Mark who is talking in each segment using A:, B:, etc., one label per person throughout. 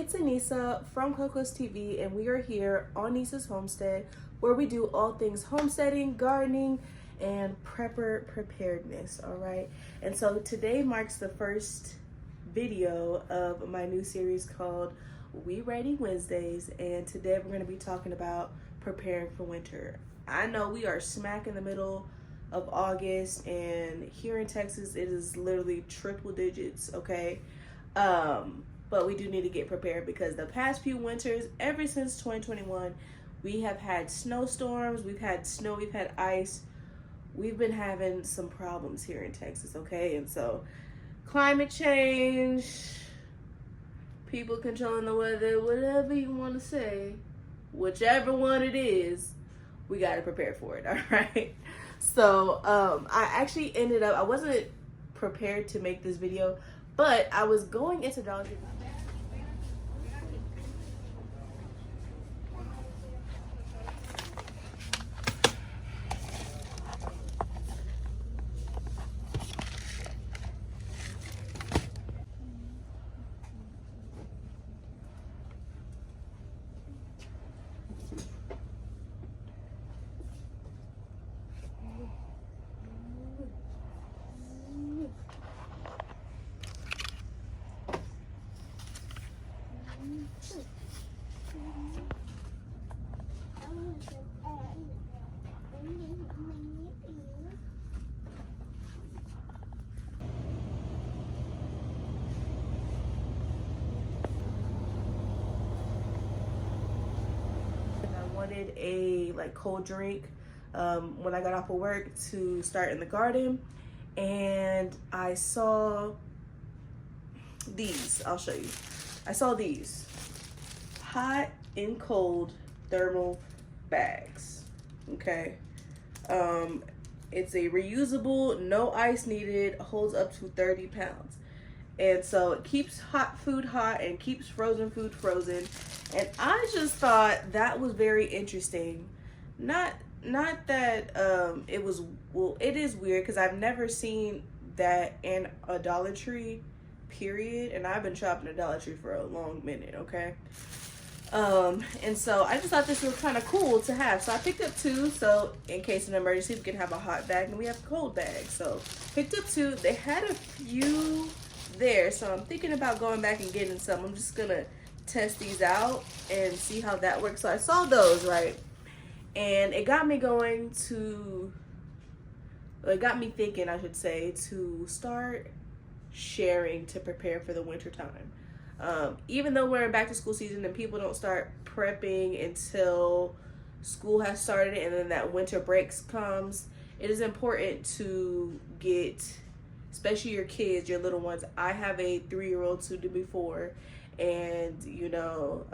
A: it's Anissa from COCO'S TV, and we are here on NYSSA'S Homestead, where we do all things homesteading, gardening, and prepper preparedness. All right, and so today marks the first video of my new series called We Ready Wednesdays, and today we're going to be talking about preparing for winter. I know we are smack in the middle of August, and here in Texas it is literally triple digits, okay? But we do need to get prepared because the past few winters, ever since 2021, we have had snowstorms, we've had snow, we've had ice. We've been having some problems here in Texas, okay? And so climate change, people controlling the weather, whatever you want to say, whichever one it is, we got to prepare for it, all right? So I actually ended up, I wasn't prepared to make this video, but I was going into Dollar Tree. Wanted a cold drink when I got off of work to start in the garden, and I saw these. I'll show you. I saw these hot and cold thermal bags. Okay, it's a reusable, no ice needed, holds up to 30 pounds. And so it keeps hot food hot and keeps frozen food frozen. And I just thought that was very interesting. Not that it was, well, it is weird because I've never seen that in a Dollar Tree, period. And I've been shopping at Dollar Tree for a long minute, okay? And so I just thought this was kind of cool to have. So I picked up two, so in case of an emergency, we can have a hot bag and we have a cold bag. So picked up two. They had a few there, so I'm thinking about going back and getting some. I'm just gonna test these out and see how that works. So I saw those, right, and it got me thinking, I should say, to start sharing to prepare for the winter time. Even though we're in back to school season and people don't start prepping until school has started and then that winter breaks comes, it is important to get, especially your kids, your little ones. I have a 3-year-old, soon to be 4, and you know,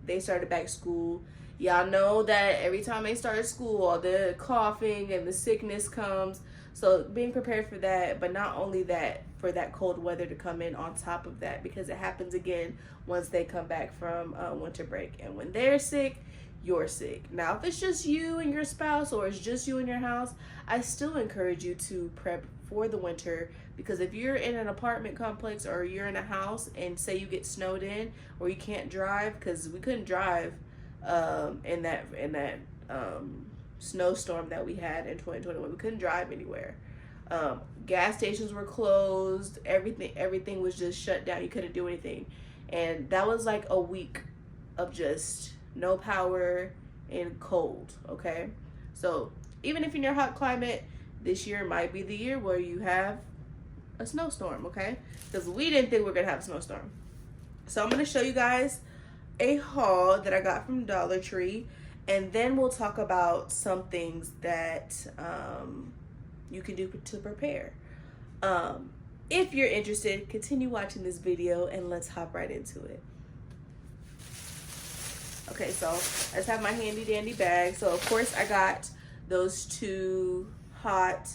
A: they started back school. Y'all know that every time they start school, all the coughing and the sickness comes. So being prepared for that, but not only that, for that cold weather to come in on top of that, because it happens again once they come back from winter break. And when they're sick, you're sick. Now, if it's just you and your spouse, or it's just you in your house, I still encourage you to prep for the winter, because if you're in an apartment complex or you're in a house and say you get snowed in or you can't drive, because we couldn't drive in that snowstorm that we had in 2021. We couldn't drive anywhere. Gas stations were closed. Everything was just shut down. You couldn't do anything, and that was like a week of just no power and cold. Okay, so even if you're in your hot climate, this year might be the year where you have a snowstorm, okay? Because we didn't think we were gonna have a snowstorm. So I'm gonna show you guys a haul that I got from Dollar Tree, and then we'll talk about some things that you can do to prepare. If you're interested, continue watching this video and let's hop right into it. Okay, so I just have my handy dandy bag. So of course I got those two hot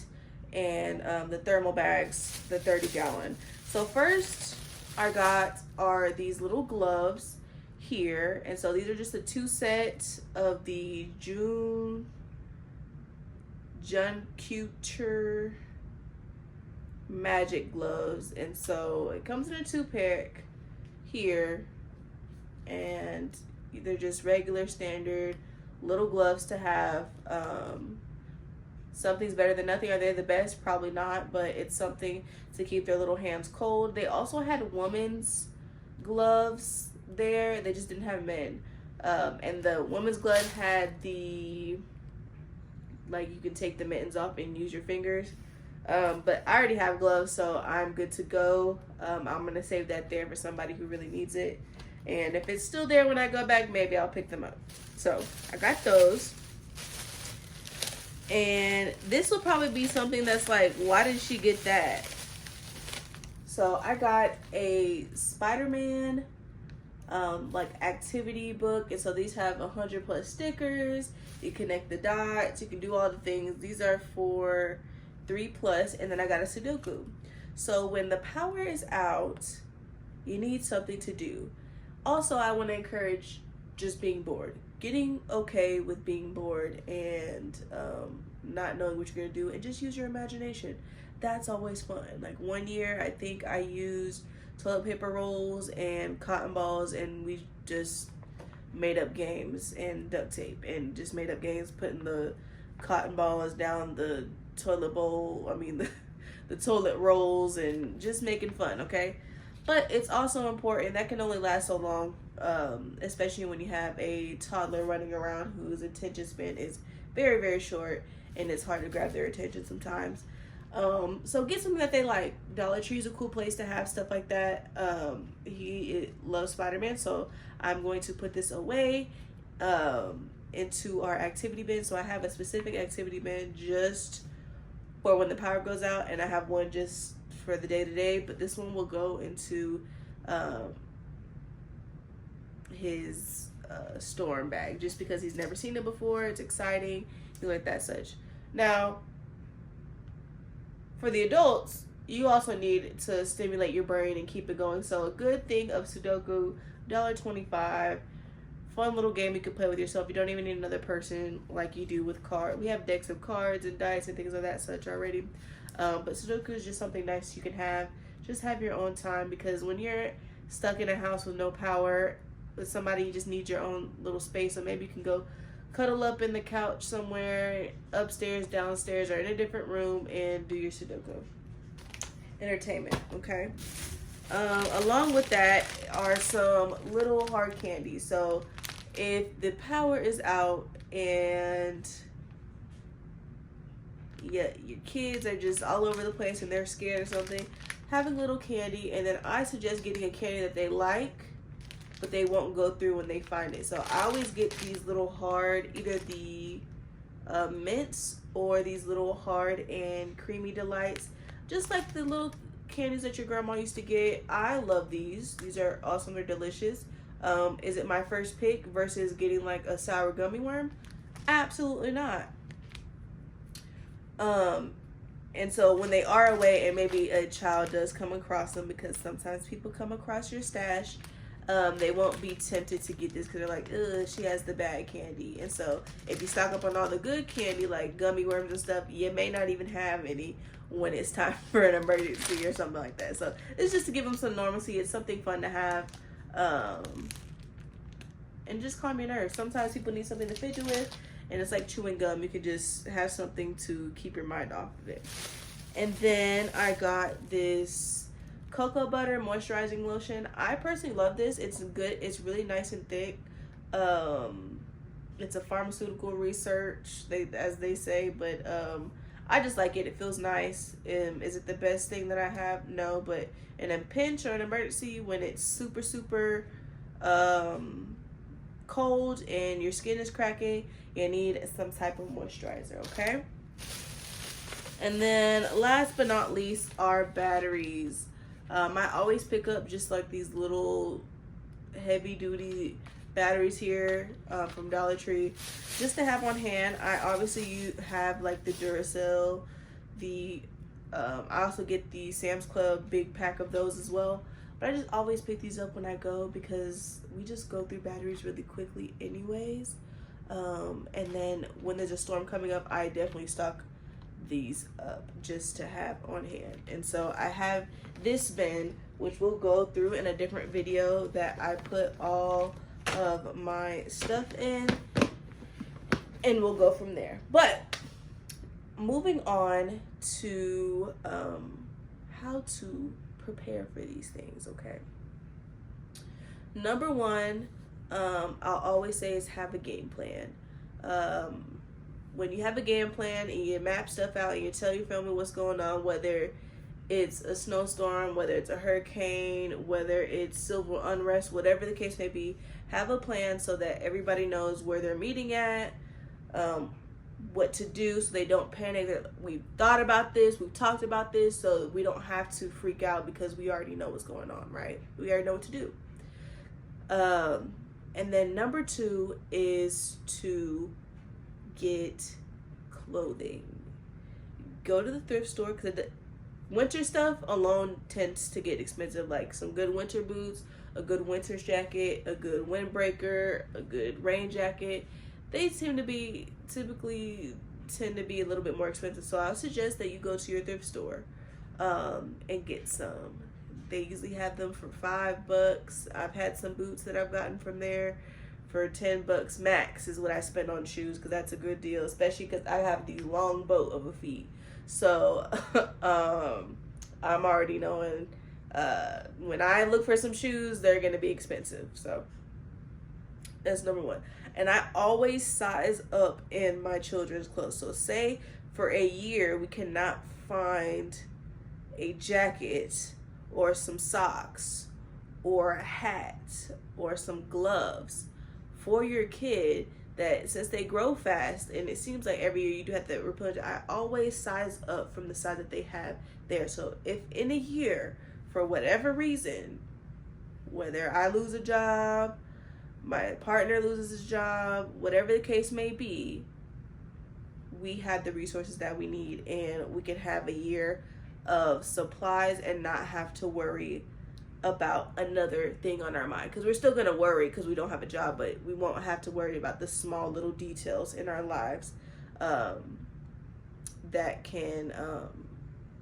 A: and the thermal bags, the 30-gallon. So first I got are these little gloves here, and so these are just the 2 sets of the June Culture Magic gloves, and so it comes in a 2-pack here, and they're just regular standard little gloves to have. Something's better than nothing. Are they the best? Probably not, but it's something to keep their little hands cold. They also had women's gloves there. They just didn't have men. And the women's glove had the, like, you can take the mittens off and use your fingers. But I already have gloves, so I'm good to go. I'm gonna save that there for somebody who really needs it. And if it's still there when I go back, maybe I'll pick them up. So I got those. And this will probably be something that's like, why did she get that? So I got a Spider-Man like activity book, and so these have 100+ stickers. You connect the dots, you can do all the things. These are for 3+, and then I got a Sudoku. So when the power is out, you need something to do. Also, I want to encourage just being bored. Getting okay with being bored and not knowing what you're gonna do, and just use your imagination. That's always fun. Like one year, I think I used toilet paper rolls and cotton balls, and we just made up games, and duct tape, and just made up games, putting the cotton balls down the toilet bowl, the toilet rolls, and just making fun, okay? But it's also important, that can only last so long, especially when you have a toddler running around whose attention span is very, very short, and it's hard to grab their attention sometimes. So get something that they like. Dollar Tree is a cool place to have stuff like that. He loves Spider-Man, so I'm going to put this away into our activity bin. So I have a specific activity bin just for when the power goes out, and I have one just for the day-to-day, but this one will go into his storm bag, just because he's never seen it before. It's exciting, you like that such. Now, for the adults, you also need to stimulate your brain and keep it going. So a good thing of Sudoku, $1.25, fun little game you can play with yourself. You don't even need another person like you do with cards. We have decks of cards and dice and things of that such already. But Sudoku is just something nice you can have. Just have your own time, because when you're stuck in a house with no power with somebody, you just need your own little space. So maybe you can go cuddle up in the couch somewhere, upstairs, downstairs, or in a different room, and do your Sudoku. Entertainment, okay? Along with that are some little hard candies. So if the power is out and your kids are just all over the place and they're scared or something, have a little candy, and then I suggest getting a candy that they like, but they won't go through when they find it. So I always get these little hard, either the mints or these little hard and creamy delights, just like the little candies that your grandma used to get. I love these. These are awesome. They're delicious. Is it my first pick versus getting like a sour gummy worm? Absolutely not. And so when they are away and maybe a child does come across them, because sometimes people come across your stash, they won't be tempted to get this because they're like, ugh, she has the bad candy. And so if you stock up on all the good candy, like gummy worms and stuff, you may not even have any when it's time for an emergency or something like that. So it's just to give them some normalcy. It's something fun to have, and just calm your nerves. Sometimes people need something to fidget with, and it's like chewing gum. You could just have something to keep your mind off of it. And then I got this cocoa butter moisturizing lotion. I personally love this. It's good. It's really nice and thick. It's a pharmaceutical research, as they say, but I just like it. It feels nice. Is it the best thing that I have? No, but in a pinch or an emergency, when it's super, super cold and your skin is cracking, you need some type of moisturizer, okay? And then last but not least are batteries. I always pick up just like these little heavy duty batteries here from Dollar Tree, just to have on hand. I obviously have like the Duracell, I also get the Sam's Club big pack of those as well, but I just always pick these up when I go because we just go through batteries really quickly anyways. And then when there's a storm coming up, I definitely stock these up just to have on hand. And so I have this bin, which we'll go through in a different video, that I put all of my stuff in, and we'll go from there. But moving on to how to prepare for these things, okay? Number one, I'll always say is have a game plan. When you have a game plan and you map stuff out and you tell your family what's going on, whether it's a snowstorm, whether it's a hurricane, whether it's civil unrest, whatever the case may be, have a plan so that everybody knows where they're meeting at, what to do so they don't panic that we've thought about this, we've talked about this, so we don't have to freak out because we already know what's going on, right? We already know what to do. And then number two is to get clothing. Go to the thrift store, because the winter stuff alone tends to get expensive, like some good winter boots, a good winter's jacket, a good windbreaker, a good rain jacket. They typically tend to be a little bit more expensive. So I suggest that you go to your thrift store and get some. They usually have them for $5. I've had some boots that I've gotten from there for $10 max is what I spend on shoes, because that's a good deal, especially because I have these long boat of a feet. So I'm already knowing when I look for some shoes, they're going to be expensive. So that's number one. And I always size up in my children's clothes. So say for a year we cannot find a jacket or some socks or a hat or some gloves for your kid, that since they grow fast and it seems like every year you do have to replenish, I always size up from the size that they have there. So if in a year, for whatever reason, whether I lose a job, my partner loses his job, whatever the case may be, we have the resources that we need, and we can have a year of supplies and not have to worry about another thing on our mind. Because we're still going to worry because we don't have a job, but we won't have to worry about the small little details in our lives that can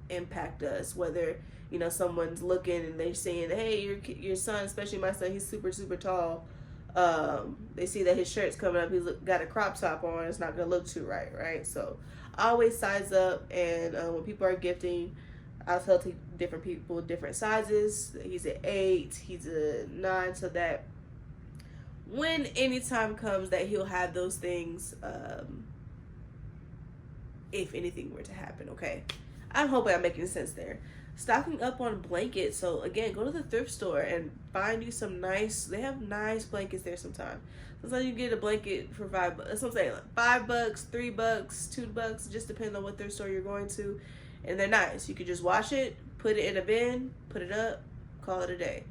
A: impact us. Whether, you know, someone's looking and they're saying, hey, your son, especially my son, he's super tall. They see that his shirt's coming up, he's got a crop top on, it's not gonna look too right? So I always size up, and when people are gifting, I'll tell different people different sizes. He's an 8, he's a 9, so that when any time comes that he'll have those things, if anything were to happen, okay? I'm hoping I'm making sense there. Stocking up on blankets. So again, go to the thrift store and find you some nice, they have nice blankets there sometimes. Sometimes you get a blanket for $5. That's what I'm saying, like $5, $3, $2, just depending on what thrift store you're going to. And they're nice. You could just wash it, put it in a bin, put it up, call it a day.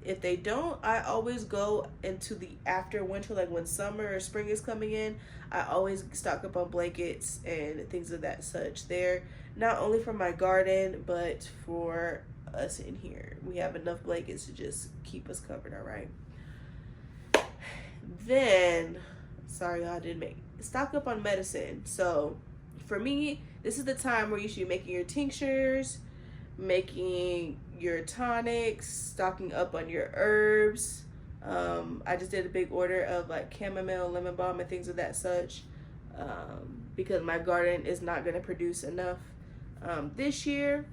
A: If they don't, I always go into the after winter, like when summer or spring is coming in, I always stock up on blankets and things of that such. They're not only for my garden, but for us in here. We have enough blankets to just keep us covered, all right? Then, sorry, I didn't make stock up on medicine. So for me, this is the time where you should be making your tinctures, making your tonics, stocking up on your herbs. I just did a big order of like chamomile, lemon balm, and things of that such, because my garden is not going to produce enough this year.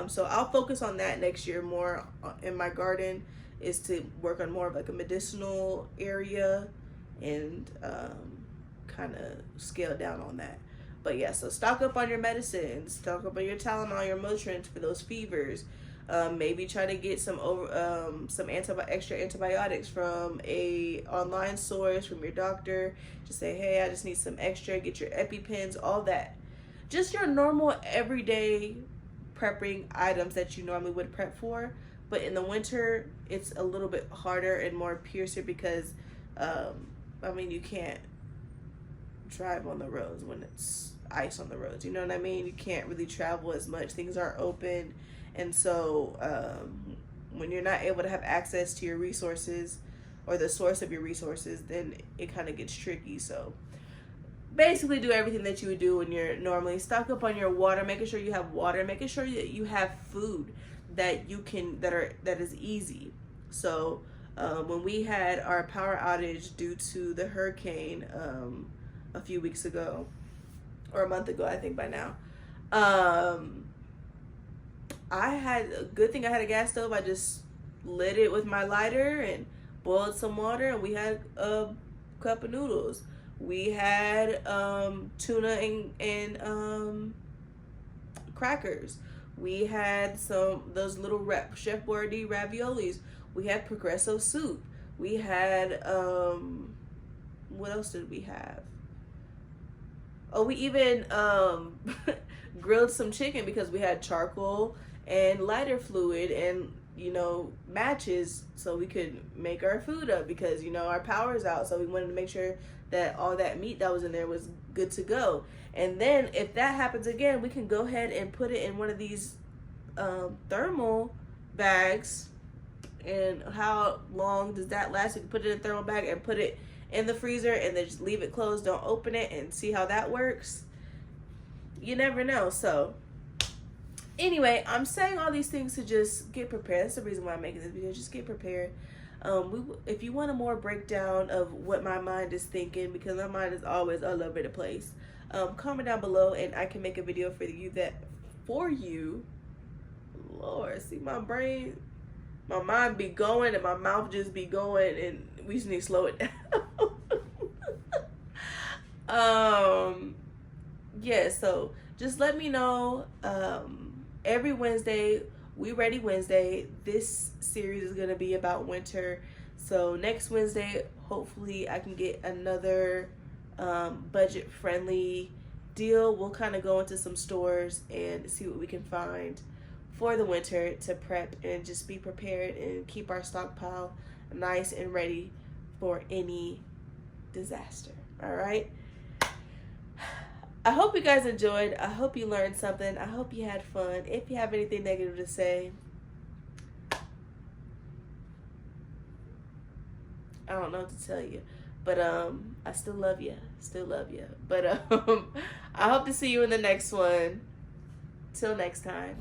A: So I'll focus on that next year more in my garden, is to work on more of like a medicinal area and kind of scale down on that. But yeah, so stock up on your medicines, stock up on your Tylenol, your Motrin for those fevers. Maybe try to get some extra antibiotics from a online source, from your doctor. Just say, hey, I just need some extra. Get your EpiPens, all that. Just your normal everyday prepping items that you normally would prep for. But in the winter, it's a little bit harder and more piercer because, I mean, you can't drive on the roads when it's ice on the roads. You know what I mean? You can't really travel as much. Things aren't open. And so when you're not able to have access to your resources or the source of your resources, then it kind of gets tricky. So basically do everything that you would do when you're normally. Stock up on your water, making sure you have water, making sure that you have food that you can, that is easy. So when we had our power outage due to the hurricane a few weeks ago, or a month ago, I think by now. I had a good thing I had a gas stove. I just lit it with my lighter and boiled some water, and we had a cup of noodles. We had tuna and crackers. We had those little Chef Boyardee raviolis. We had Progresso soup. We had what else did we have? Oh, we even grilled some chicken because we had charcoal and lighter fluid and, you know, matches so we could make our food up because, you know, our power's out. So we wanted to make sure that all that meat that was in there was good to go. And then if that happens again, we can go ahead and put it in one of these thermal bags. And how long does that last? You can put it in a thermal bag and put it in the freezer and then just leave it closed. Don't open it and see how that works. You never know. So anyway, I'm saying all these things to just get prepared. That's the reason why I'm making this video. Just get prepared. If you want a more breakdown of what my mind is thinking, because my mind is always all over the place, comment down below and I can make a video for you. Lord, see my brain, my mind be going and my mouth just be going, and we just need to slow it down. Yeah, so just let me know. Every Wednesday, We Ready Wednesday. This series is going to be about winter. So next Wednesday, hopefully I can get another budget-friendly deal. We'll kind of go into some stores and see what we can find for the winter to prep and just be prepared and keep our stockpile nice and ready for any disaster. All right. I hope you guys enjoyed. I hope you learned something. I hope you had fun. If you have anything negative to say, I don't know what to tell you, but I still love you. Still love you. But I hope to see you in the next one. Till next time.